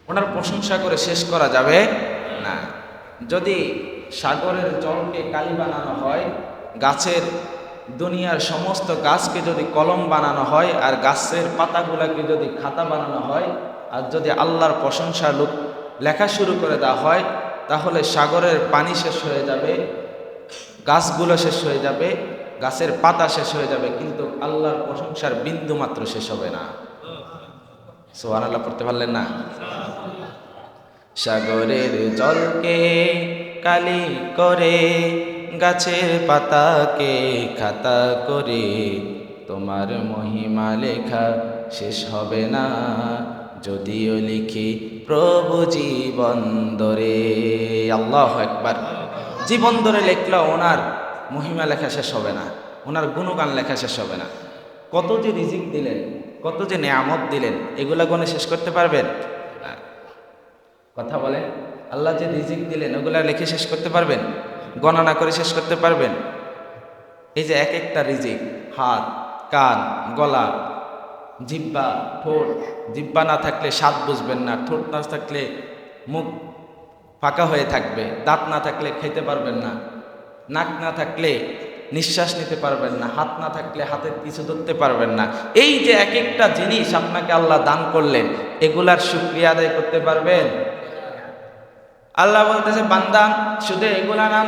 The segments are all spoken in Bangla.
ওনার প্রশংসা করে শেষ করা যাবে না। যদি সাগরের জলকে কালি বানানো হয়, গাছের দুনিয়ার সমস্ত গাছকে যদি কলম বানানো হয়, আর গাছের পাতাগুলাকে যদি খাতা বানানো হয়, আর যদি আল্লাহর প্রশংসা লেখা শুরু করে দেওয়া হয়, তাহলে সাগরের পানি শেষ হয়ে যাবে, গাছগুলো শেষ হয়ে যাবে, গাছের পাতা শেষ হয়ে যাবে, কিন্তু আল্লাহর প্রশংসার বিন্দু মাত্র শেষ হবে না। সুবহানাল্লাহ পড়তে পারলেন না? সাগরের জলকে কালি করে, গাছের পাতাকে খাতা করে, তোমার মহিমা লেখা শেষ হবে না, যদিও লিখি প্রভু জীবন ধরে। আল্লাহু আকবার। জীবন ধরে লিখলেও ওনার মহিমা লেখা শেষ হবে না, ওনার গুণগান লেখা শেষ হবে না। কত যে রিজিক দিলেন, কত যে নেয়ামত দিলেন, এগুলা গণে শেষ করতে পারবেন? কথা বলেন। আল্লাহ যে রিজিক দিলেন ওগুলা লিখে শেষ করতে পারবেন? গণনা করে শেষ করতে পারবেন? এই যে এক একটা রিজিক, হাত, কান, গলা, জিহ্বা, ঠোঁট, জিহ্বা না থাকলে স্বাদ বুঝবেন না, ঠোঁট না থাকলে মুখ ফাঁকা হয়ে থাকবে, দাঁত না থাকলে খেতে পারবেন না, নাক না থাকলে নিঃশ্বাস নিতে পারবেন না, হাত না থাকলে হাতের কিছু ধরতে পারবেন না। এই যে এক একটা জিনিস আপনাকে আল্লাহ দান করলেন, এগুলার শুকরিয়া আদায় করতে পারবেন? আল্লাহ বলতেছে, বান্দা শুধু এগুলা নাম,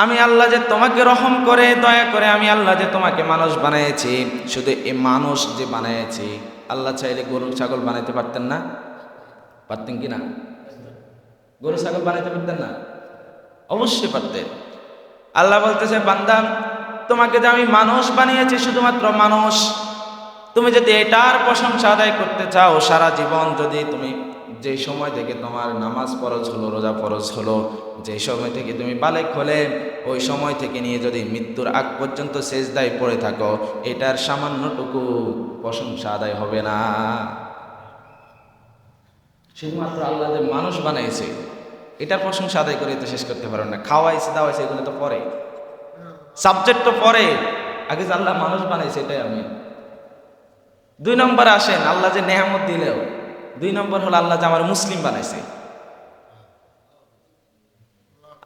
আমি আল্লাহ যে তোমাকে রহম করে দয়া করে আমি আল্লাহ যে তোমাকে মানুষ বানিয়েছি, শুধু এই মানুষ যে বানিয়েছি, আল্লাহ চাইলে গরু ছাগল বানাইতে পারতেন না? পারতেন কি না? গরু ছাগল বানাইতে পারতেন না? অবশ্যই পারতেন। আল্লাহ বলতেছে, বান্দা তোমাকে যে আমি মানুষ বানিয়েছি, শুধুমাত্র মানুষ, তুমি যদি এটার প্রশংসা আদায় করতে চাও, সারা জীবন যদি তুমি যে সময় থেকে তোমার নামাজ ফরজ হলো, রোজা ফরজ হলো, যে সময় থেকে তুমি বালেক হলে, ওই সময় থেকে নিয়ে যদি মৃত্যুর আগ পর্যন্ত সেজদায় পড়ে থাকো, এটার সামান্যটুকু প্রশংসা আদায় হবে না। শুধুমাত্র আল্লাহ যে মানুষ বানাইছে এটার প্রশংসা আদায় করে তো শেষ করতে পারো না। খাওয়াইছে দাওয়াইছে এগুলো তো পরে, সাবজেক্ট তো পরে, আগে যে আল্লাহ মানুষ বানাইছে এটাই আমি। 2 নম্বরে আসেন, আল্লাহ যে নেয়ামত দিলেও 2 নম্বর হলো আল্লাহ যে আমার মুসলিম বানাইছে।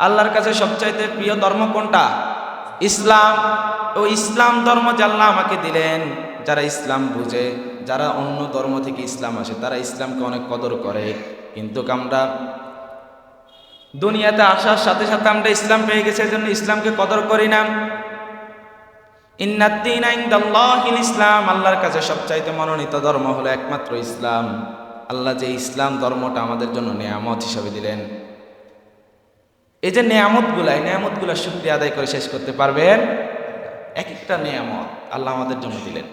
আল্লাহর কাছে সবচাইতে প্রিয় ধর্ম কোনটা? ইসলাম। ও ইসলাম ধর্ম যে আল্লাহ আমাকে দিলেন, যারা ইসলাম বুঝে, যারা অন্য ধর্ম থেকে ইসলাম আসে, তারা ইসলামকে অনেক কদর করে, কিন্তু আমরা দুনিয়াতে আসার সাথে সাথে আমরা ইসলাম পেয়ে গেছি, এজন্য ইসলামকে কদর করি না। ইন্নাদ-দীনা ইনদাল্লাহিল ইসলাম, আল্লাহর কাছে সবচাইতে মনোনীত ধর্ম হলো একমাত্র ইসলাম। আল্লাহ যে ইসলাম ধর্মটা আমাদের জন্য নেয়ামত হিসাবে দিলেন, এই যে নেয়ামতগুলা শুকরিয়া আদায় করে শেষ করতে পারবেন? এক একটা নেয়ামত আল্লাহ আমাদের জন্য দিলেন।